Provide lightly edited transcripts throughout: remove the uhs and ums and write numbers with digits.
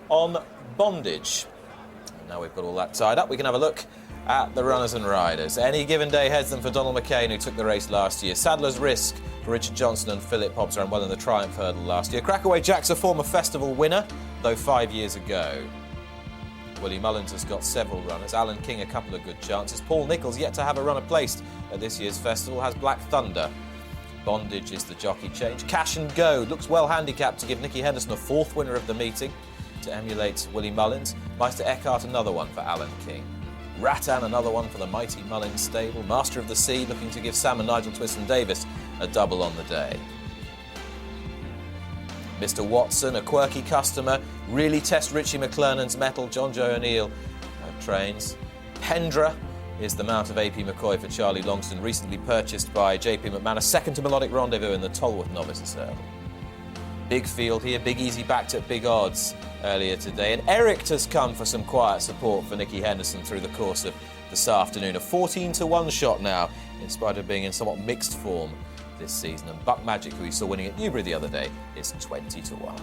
on Bondage. And now we've got all that tied up, we can have a look at the runners and riders. Any Given Day heads them for Donald McCain, who took the race last year. Sadler's Risk for Richard Johnson and Philip Hobbs ran well in the Triumph Hurdle last year. Crackaway Jack's a former festival winner, though 5 years ago. Willie Mullins has got several runners. Alan King a couple of good chances. Paul Nicholls yet to have a runner placed at this year's festival, has Black Thunder. Bondage is the jockey change. Cash and Go looks well handicapped to give Nicky Henderson a fourth winner of the meeting to emulate Willie Mullins. Meister Eckhart another one for Alan King. Rattan another one for the mighty Mullins stable. Master of the Sea looking to give Sam and Nigel Twiston-Davis a double on the day. Mr. Watson, a quirky customer, really test Richie McClernand's mettle. John Joe O'Neill trains. Pendra is the mount of AP McCoy for Charlie Longston, recently purchased by JP McManus, second to Melodic Rendezvous in the Tolworth Novices Hurdle. Big field here, Big Easy backed at big odds earlier today, and Eric has come for some quiet support for Nicky Henderson through the course of this afternoon. A 14-to-1 shot now, in spite of being in somewhat mixed form this season. And Buck Magic, who we saw winning at Newbury the other day, is 20-to-1.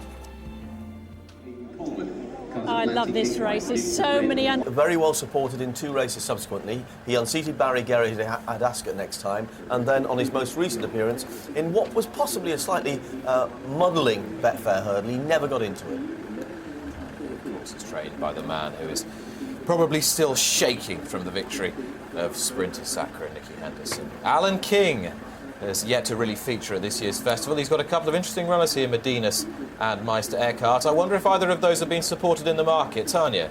I love this race. There's so many... Very well supported in 2 races subsequently. He unseated Barry Gerry at Ascot next time, and then on his most recent appearance, in what was possibly a slightly muddling Betfair hurdle, he never got into it. Of course, it's trained by the man who is probably still shaking from the victory of Sprinter Sacre and Nicky Henderson. Alan King has yet to really feature at this year's festival. He's got a couple of interesting runners here, Medinas and Meister Eckhart. I wonder if either of those have been supported in the market. Tanya?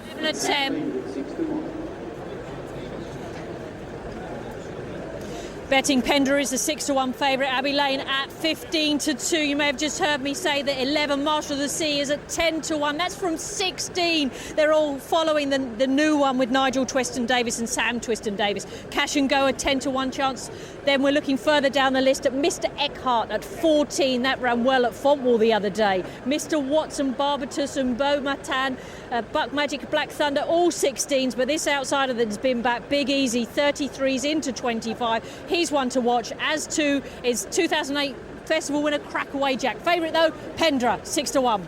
Betting Pender is the 6-to-1 favourite. Abbey Lane at 15-2. You may have just heard me say that 11 Master of the Sea is at 10-1. That's from 16. They're all following the new one with Nigel Twiston-Davis and Sam Twiston-Davis. Cash and Go a 10-1 chance. Then we're looking further down the list at Mr. Eckhart at 14. That ran well at Fontwall the other day. Mr. Watson, Barbatus and Beaumatin, Buck Magic, Black Thunder, all 16s. But this outsider that's been back, Big Easy, 33s into 25. He's one to watch, as too is 2008 festival winner Crackaway Jack. Favourite though, Pendra, 6-1.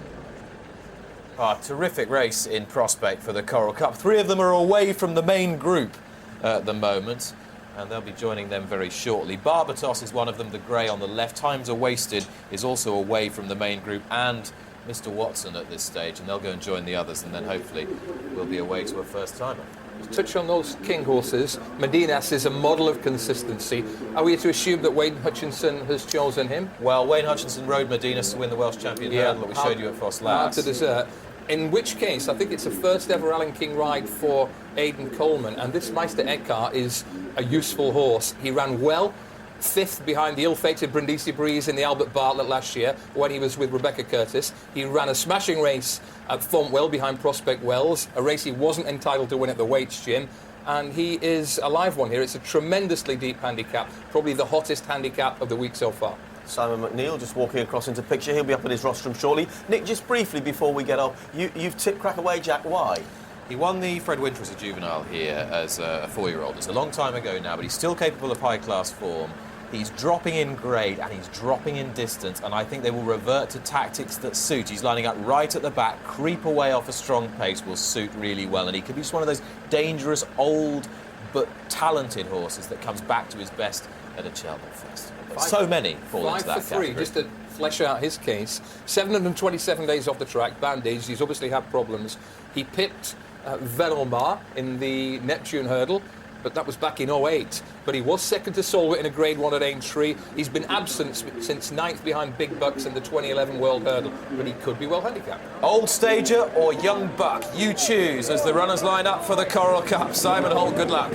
Terrific race in prospect for the Coral Cup. 3 of them are away from the main group at the moment, and they'll be joining them very shortly. Barbatos is one of them, the grey on the left. Times Are Wasted is also away from the main group, and Mr. Watson at this stage, and they'll go and join the others, and then hopefully we'll be away to a first-timer. Touch on those King horses. Medinas is a model of consistency. Are we to assume that Wayne Hutchinson has chosen him? Well, Wayne Hutchinson rode Medinas to win the Welsh Champion Hurdle that we showed you at Foss last. To desert. In which case, I think it's a first ever Alan King ride for Aidan Coleman, and this Meister Eckhart is a useful horse. He ran well, 5th behind the ill-fated Brindisi Breeze in the Albert Bartlett last year when he was with Rebecca Curtis. He ran a smashing race at Fontwell behind Prospect Wells, a race he wasn't entitled to win at the weights, Jim, and he is a live one here. It's a tremendously deep handicap, probably the hottest handicap of the week so far. Simon McNeil just walking across into picture. He'll be up in his rostrum shortly. Nick, just briefly before we get off, you've tipped Crackaway Jack. Why? He won the Fred Winter as a juvenile here as a 4-year-old. It's a long time ago now, but he's still capable of high-class form. He's dropping in grade and he's dropping in distance, and I think they will revert to tactics that suit. He's lining up right at the back, creep away off a strong pace will suit really well, and he could be just one of those dangerous, old but talented horses that comes back to his best at a Cheltenham Festival. So many fall into that category. Just to flesh out his case, 727 days off the track, bandaged. He's obviously had problems. He pipped Velomar in the Neptune Hurdle, but that was back in 08. But he was second to Solwit in a Grade 1 at Aintree. He's been absent since 9th behind Big Bucks in the 2011 World Hurdle, but he could be well handicapped. Old stager or young buck, you choose as the runners line up for the Coral Cup. Simon Holt, good luck.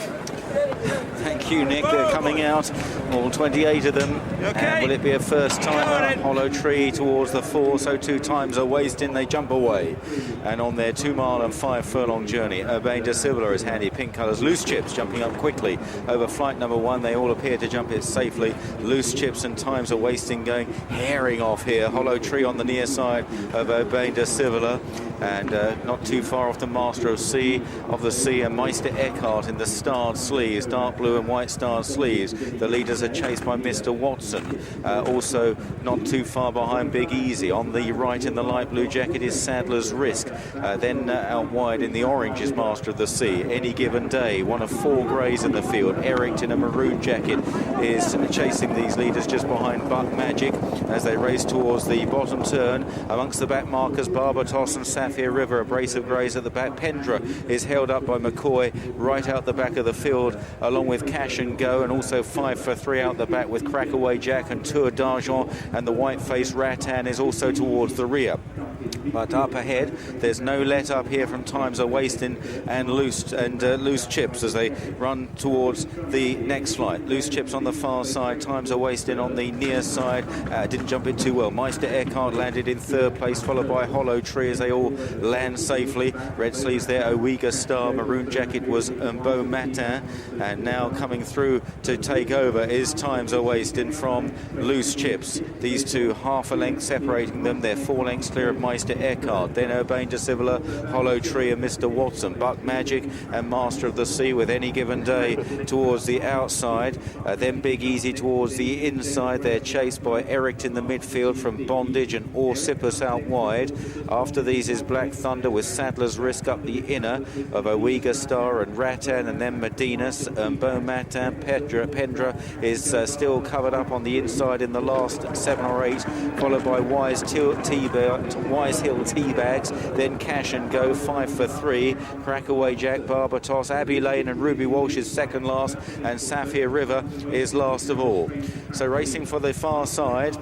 Thank you, Nick. They're coming out, all 28 of them. Okay. And will it be a first-timer? Hollow Tree towards the 4, so 2 times are wasting. They jump away. And on their 2-mile and 5-furlong journey, Urbain de Silva is handy. Pink colours, Loose Chips jumping up quickly over flight number 1. They all appear to jump it safely. Loose Chips and Times Are Wasting going herring off here. Hollow Tree on the near side of Urbain de Silva. And not too far off the Master of the Sea and Meister Eckhart in the starred sleeves, dark blue and white starred sleeves. The leaders leaders are chased by Mr. Watson. Also not too far behind Big Easy. On the right in the light blue jacket is Sadler's Risk. Then out wide in the orange is Master of the Sea. Any Given Day, one of 4 greys in the field. Eric in a maroon jacket is chasing these leaders just behind Buck Magic as they race towards the bottom turn. Amongst the back markers, Barbatos and Sapphire River, a brace of greys at the back. Pendra is held up by McCoy right out the back of the field, along with Cash and Go, and also 5for3 out the back with Crackaway Jack and Tour d'Argent, and the white-faced Rattan is also towards the rear. But up ahead, there's no let up here from Times Are Wasting and Loose Chips as they run towards the next flight. Loose Chips on the far side, Times Are Wasting on the near side. Didn't jump in too well. Meister Eckhart landed in 3rd place, followed by Hollow Tree as they all land safely. Red sleeves there, Owega Star. Maroon jacket was Beau Matin. And now coming through to take over is Times Are Wasting from Loose Chips. These two half a length separating them. They're 4 lengths clear of Meister Eckhart. Then Urbane de Civila, Hollow Tree and Mr. Watson. Buck Magic and Master of the Sea with Any Given Day towards the outside. Then Big Easy towards the inside. They're chased by Eric in the midfield from Bondage and Orsippus out wide. After these is Black Thunder with Sadler's Risk up the inner of Owega Star and Rattan, and then Medinas and Beau Matin. Pendra is still covered up on the inside in the last 7 or 8, followed by Wise Hill Teabags, then Cash and Go, 5for3, Crackaway Jack, Barbatos, Abbey Lane and Ruby Walsh is second last, and Sapphire River is last of all. So racing for the far side,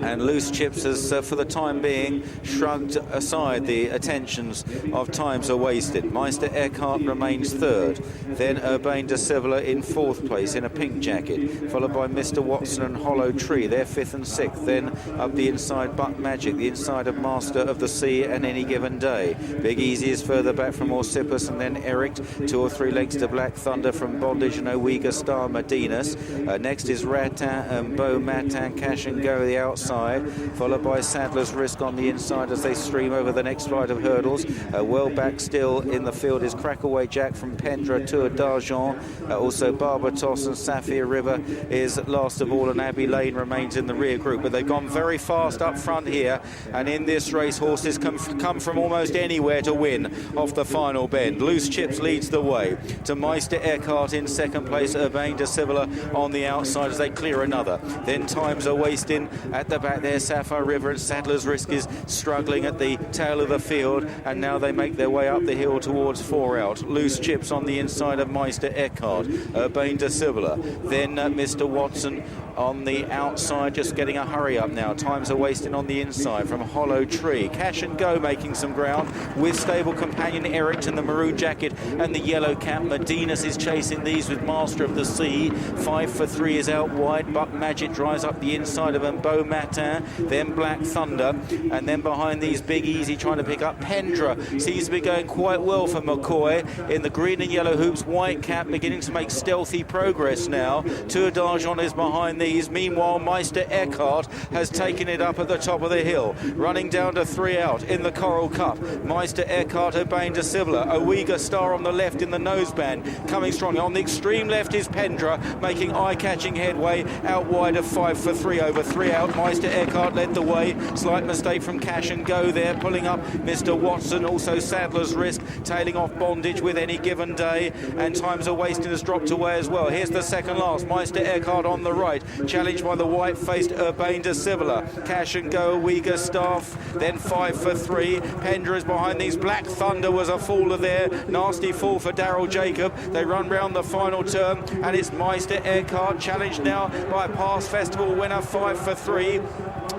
and Loose Chips has, for the time being, shrugged aside the attentions of Times Are Wasted. Meister Eckhart remains 3rd. Then Urbane de Civila in 4th place in a pink jacket, followed by Mr. Watson and Hollow Tree. They're 5th and 6th. Then up the inside, Buck Magic, the inside of Master of the Sea and Any Given Day. Big Easy is further back from Orsippus, and then Eric, 2 or 3 legs to Black Thunder from Bondage and Owega Star Medinas. Next is Rattan and Beau Matin, Cash and Go the outside, followed by Sadler's Risk on the inside as they stream over the next flight of hurdles. Well back still in the field is Crackaway Jack from Pendra, Tour d'Argent. Also Barbatos and Sapphire River is last of all, and Abbey Lane remains in the rear group. But they've gone very fast up front here, and in this race horses come from almost anywhere to win off the final bend. Loose Chips leads the way to Meister Eckhart in 2nd place, Urbane de Civila on the outside as they clear another. Then Times Are Wasting at the back there, Sapphire River and Sadler's Risk is struggling at the tail of the field, and now they make their way up the hill towards 4 out. Loose Chips on the inside of Meister Eckhart, Urbane de Civila, then Mr. Watson on the outside, just getting a hurry up now. Times Are Wasting on the inside from Hollow Tree. Cash and Go making some ground with stable companion Eric in the maroon jacket and the yellow cap. Medinas is chasing these with Master of the Sea. 5for3 is out wide. Buck Magic drives up the inside of him. Beau Matin, then Black Thunder, and then behind these Big Easy trying to pick up Pendra. Seems to be going quite well for McCoy in the green and yellow hoops. White cap beginning to make stealthy progress now. Tour d'Argent is behind these. Meanwhile, Meister Eckhart has taken it up at the top of the hill, running down to 3 out in the Coral Cup. Meister Eckhart, Urbane de Civila, Owega Star on the left in the noseband, coming strongly. On the extreme left is Pendra, making eye-catching headway out wide of 5for3 over 3 out. Meister Eckhart led the way. Slight mistake from Cash and Go there, pulling up Mr. Watson, also Sadler's Risk, tailing off Bondage with Any Given Day, and Times Are Wasting has dropped away as well. Here's the second last, Meister Eckhart on the right, challenged by the white-faced Urbane de Civila. Cash and Go, Owega Staff, then 5for3. Pendra is behind these. Black Thunder was a faller there. Nasty fall for Daryl Jacob. They run round the final turn, and it's Meister Eckhart, challenged now by past festival winner 5for3.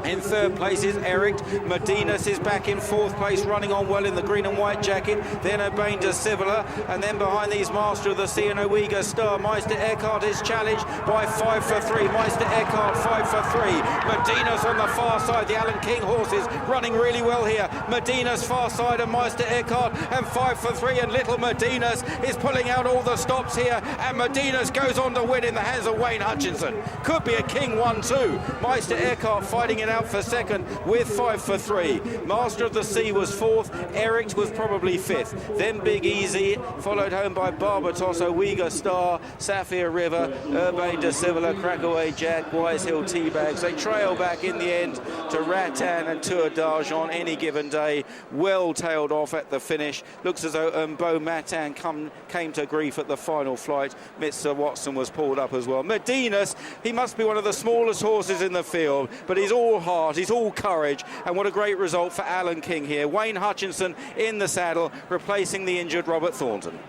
In 3rd place is Eric. Medinas is back in 4th place, running on well in the green and white jacket. Then Urbane de Civila, and then behind these Master of the Sea and Owega Star. Meister Eckhart is challenged by 5for3. Meister Eckhart 5for3. Medinas on the far side. The Alan King horses running really well here. Medinas far side of Meister, Eckhart, and Fiveforthree, and little Medinas is pulling out all the stops here, and Medinas goes on to win in the hands of Wayne Hutchinson. Could be a king 1-2. Meister Eckhart fighting it out for second with Fiveforthree. Master of the Sea was fourth, Eric was probably fifth. Then Big Easy, followed home by Barbatos, Owega Star, Sapphire River, Urbain de Civila, Crackaway Jack, Wise Hill Teabags. They trail back in the end to Rattan and Tour d'Argent on any given day. Well tailed off at the finish. Looks as though Beau Matan came to grief at the final flight. Mr. Watson was pulled up as well. Medinas, he must be one of the smallest horses in the field, but he's all heart, he's all courage, and what a great result for Alan King here. Wayne Hutchinson in the saddle, replacing the injured Robert Thornton.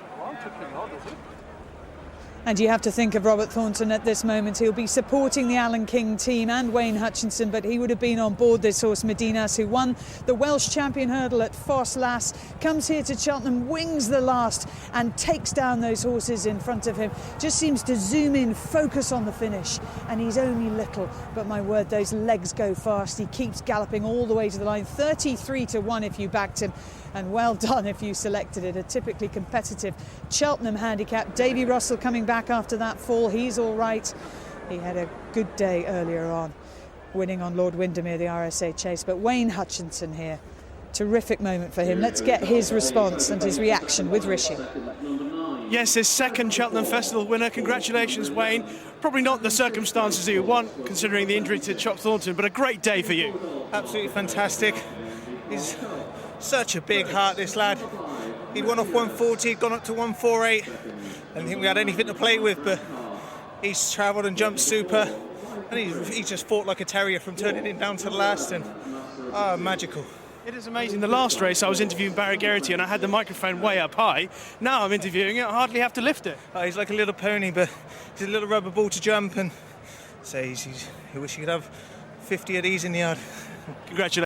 And you have to think of Robert Thornton at this moment. He'll be supporting the Alan King team and Wayne Hutchinson, but he would have been on board this horse, Medinas, who won the Welsh champion hurdle at Foss Lass, comes here to Cheltenham, wings the last and takes down those horses in front of him. Just seems to zoom in, focus on the finish, and he's only little, but my word, those legs go fast. He keeps galloping all the way to the line, 33-1 if you backed him. And well done if you selected it. A typically competitive Cheltenham handicap. Davy Russell coming back after that fall. He's all right. He had a good day earlier on, winning on Lord Windermere, the RSA Chase. But Wayne Hutchinson here, terrific moment for him. Let's get his response and his reaction with Rishi. Yes, his second Cheltenham Festival winner. Congratulations, Wayne. Probably not the circumstances you want, considering the injury to Chop Thornton, but a great day for you. Absolutely fantastic. He's such a big heart, this lad. He'd won off 140, he'd gone up to 148. I didn't think we had anything to play with, but he's travelled and jumped super. And he just fought like a terrier from turning it down to the last, and magical. It is amazing. The last race I was interviewing Barry Geraghty and I had the microphone way up high. Now I'm interviewing it, I hardly have to lift it. He's like a little pony, but he's a little rubber ball to jump, and he wish he could have 50 of these in the yard. Congratulations.